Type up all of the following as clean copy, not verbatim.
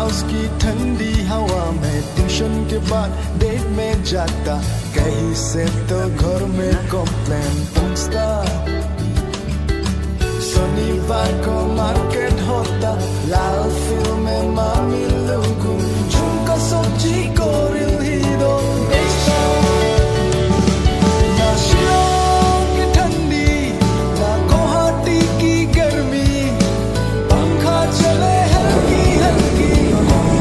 House की ठंडी हवा में ट्यूशन के बाद डेट में जाता, कहीं से तो घर में कंप्लेन पहुंचता। शनिवार को मार्केट होता, लाल फिल्म में मामी लोगों झुमका सब्जी को रिल हीरो बेचता। ना शिलोंग की ठंडी, ना गुवाहाटी की गर्मी, पंखा चले हल्की हल्की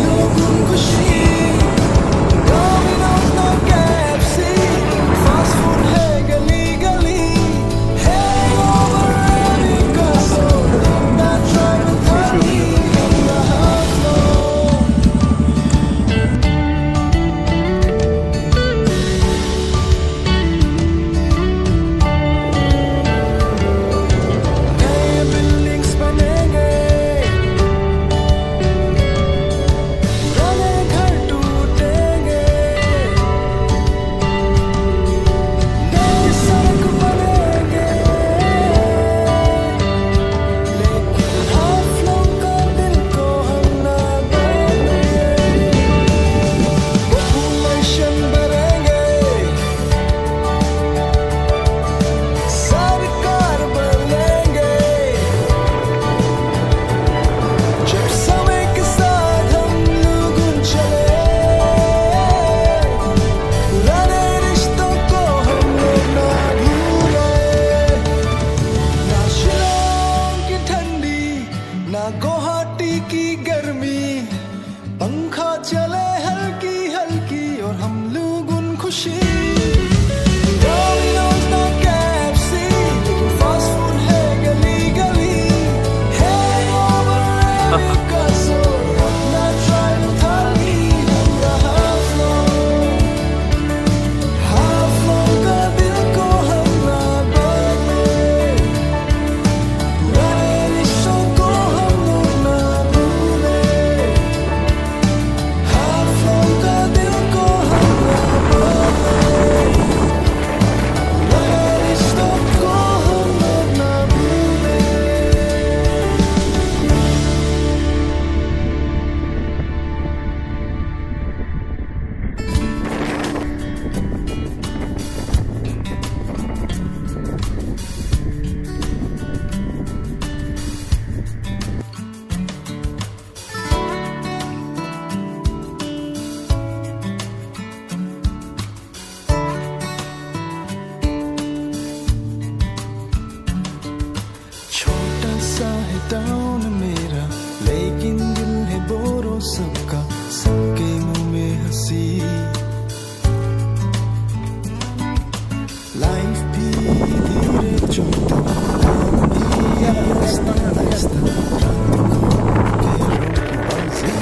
लोगों खुशी। डोमिनोज ना KFC, फास्ट फूड है गली गली। Hangover America, so I'm not trying to party in the Haflong. नए बिल्डिंग्स बनेंगे, पुराने घर टूटेंगे, नई सड़क बनेंगे, लेकिन हाफलोंग का दिल को हम ना तोड़ेंगे। पॉपुलेशन बढ़ेंगे, सरकार बदलेंगे, जब समय के साथ हम लोग चले, पुराने रिश्तों को हम लोग ना भूले। ना शिलोंग की ठंडी, ना गुवाहाटी की गर्मी, पंखा चले हल्की हल्की और हम लोग उन खुशी। डोमिनोज ना KFC, लेकिन फास्ट फूड है गली गली। Hangover America, so I'm not trying to party in the Haflong. Haflong का दिल को हम ना बदले, पुराने रिश्तों को हम लोग ना भूले। Haflong का दिल को हम ना बदले, पुराने रिश्तों को हम लोग ना भूले। छोटा सा है टाउन मेरा, लेकिन दिल है बोरो सबका, सबके मुंह में हंसी। लाइफ भी धीरे चलता, काम भी आहिस्ता आहिस्ता, रात को रोटीबाजी।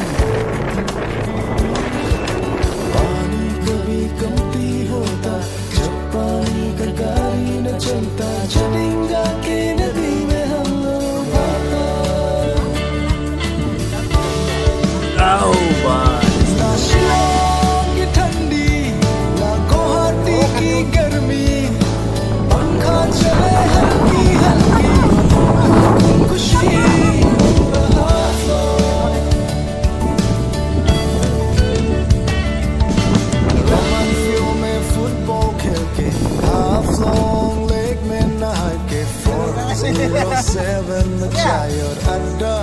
पानी कभी कमती होता, जब पानी का गाड़ी न चलता, जटिंगा के नदी में हम लोग भागता। ना शिलोंग की ठंडी, ना गुवाहाटी की गर्मी, पंखा चले हल्की हल्की खुशी। रोमन फिल्म में फुटबॉल खेल के, हाफलोंग लेक में नहा के, 407 में चाय और अड्डा।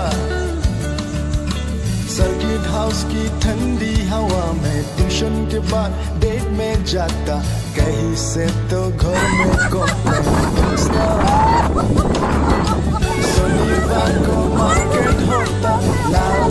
सर्किट हाउस की ठंडी हवा में ट्यूशन के बाद डेट में जाता, कहीं से तो घर में कंप्लेन पहुंचता। शनिवार को मार्केट होता, लाल